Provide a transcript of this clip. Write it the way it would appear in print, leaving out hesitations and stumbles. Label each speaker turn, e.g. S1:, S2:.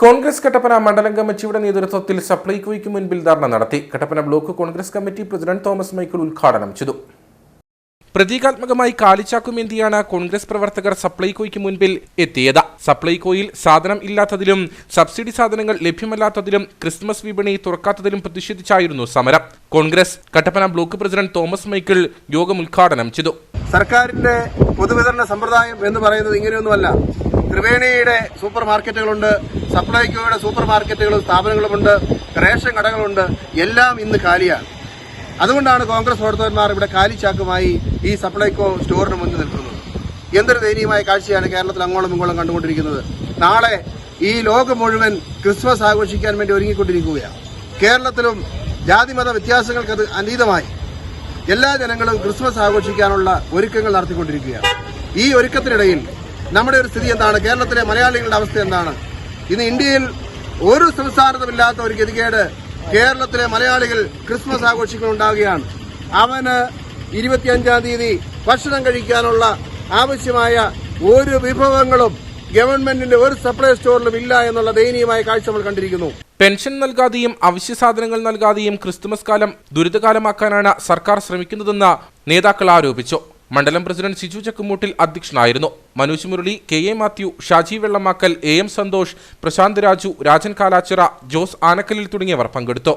S1: കോൺഗ്രസ് കട്ടപ്പന മണ്ഡലം കമ്മിറ്റിയുടെ നേതൃത്വത്തിൽ സപ്ലൈകോയ്ക്ക് മുൻപിൽ ധർണ നടത്തി. Kattappana block Congress committee president Thomas Michael ഉദ്ഘാടനം ചെയ്തു. പ്രതീകാത്മകമായി കാലിച്ചാക്കുമേന്തിയാണ് കോൺഗ്രസ് പ്രവർത്തകർ സപ്ലൈകോയ്ക്ക് മുൻപിൽ എത്തിയത്. സപ്ലൈകോയിൽ സാധനം ഇല്ലാത്തതിലും സബ്സിഡി സാധനങ്ങൾ ലഭ്യമല്ലാത്തതിലും ക്രിസ്മസ് വിപണി തുറക്കാത്തതിലും പ്രതിഷേധിച്ചായിരുന്നു സമരം. Congress Kattappana block president Thomas Michael യോഗം ഉദ്ഘാടനം ചെയ്തു.
S2: സർക്കാരിന്റെ പൊതുവിതരണ സമ്പ്രദായം എന്ന് പറയുന്നത് ഇങ്ങനെയൊന്നുമല്ല. ത്രിവേണിയുടെ സൂപ്പർ മാർക്കറ്റുകളുണ്ട്, സപ്ലൈകോയുടെ സൂപ്പർ മാർക്കറ്റുകളും സ്ഥാപനങ്ങളുമുണ്ട്, റേഷൻ കടകളുണ്ട്. എല്ലാം ഇന്ന് കാലിയാണ്. അതുകൊണ്ടാണ് കോൺഗ്രസ് പ്രവർത്തകന്മാർ ഇവിടെ കാലിച്ചാക്കുമായി ഈ സപ്ലൈകോ സ്റ്റോറിന് മുന്നിൽ നിൽക്കുന്നത്. എന്തൊരു ദയനീയമായ കാഴ്ചയാണ് കേരളത്തിൽ അങ്ങോളം ഇങ്ങോളം കണ്ടുകൊണ്ടിരിക്കുന്നത്. നാളെ ഈ ലോകം മുഴുവൻ ക്രിസ്മസ് ആഘോഷിക്കാൻ വേണ്ടി ഒരുങ്ങിക്കൊണ്ടിരിക്കുകയാണ്. കേരളത്തിലും ജാതിമത വ്യത്യാസങ്ങൾക്ക് അത് അതീതമായി എല്ലാ ജനങ്ങളും ക്രിസ്മസ് ആഘോഷിക്കാനുള്ള ഒരുക്കങ്ങൾ നടത്തിക്കൊണ്ടിരിക്കുകയാണ്. ഈ ഒരുക്കത്തിനിടയിൽ നമ്മുടെ ഒരു സ്ഥിതി എന്താണ്? കേരളത്തിലെ മലയാളികളുടെ അവസ്ഥ എന്താണ്? ഇന്ന് ഇന്ത്യയിൽ ഒരു സംസ്ഥാനത്തുമില്ലാത്ത ഒരു ഗതികേട് കേരളത്തിലെ മലയാളികൾ ക്രിസ്മസ് ആഘോഷിക്കുന്നുണ്ടാവുകയാണ്. അവന് 25-ാം തീയതി ഭക്ഷണം കഴിക്കാനുള്ള ആവശ്യമായ ഒരു വിഭവങ്ങളും ഗവൺമെന്റിന്റെ ഒരു സപ്ലൈ സ്റ്റോറിലും ഇല്ല എന്നുള്ള ദയനീയമായ കാഴ്ച നമ്മൾ കണ്ടിരിക്കുന്നു.
S1: പെൻഷൻ നൽകാതെയും അവശ്യ സാധനങ്ങൾ നൽകാതെയും ക്രിസ്തുമസ് കാലം ദുരിതകാലമാക്കാനാണ് സർക്കാർ ശ്രമിക്കുന്നതെന്ന് നേതാക്കൾ ആരോപിച്ചു. മണ്ഡലം പ്രസിഡന്റ് സിജു ചക്കുമൂട്ടിൽ അധ്യക്ഷനായിരുന്നു. മനോജ് മുരളി, KA മാത്യു, ഷാജി വെള്ളമാക്കൽ, AM സന്തോഷ്, പ്രശാന്ത് രാജു, രാജൻ കാലാച്ചിറ, ജോസ് ആനക്കലിൽ തുടങ്ങിയവർ പങ്കെടുത്തു.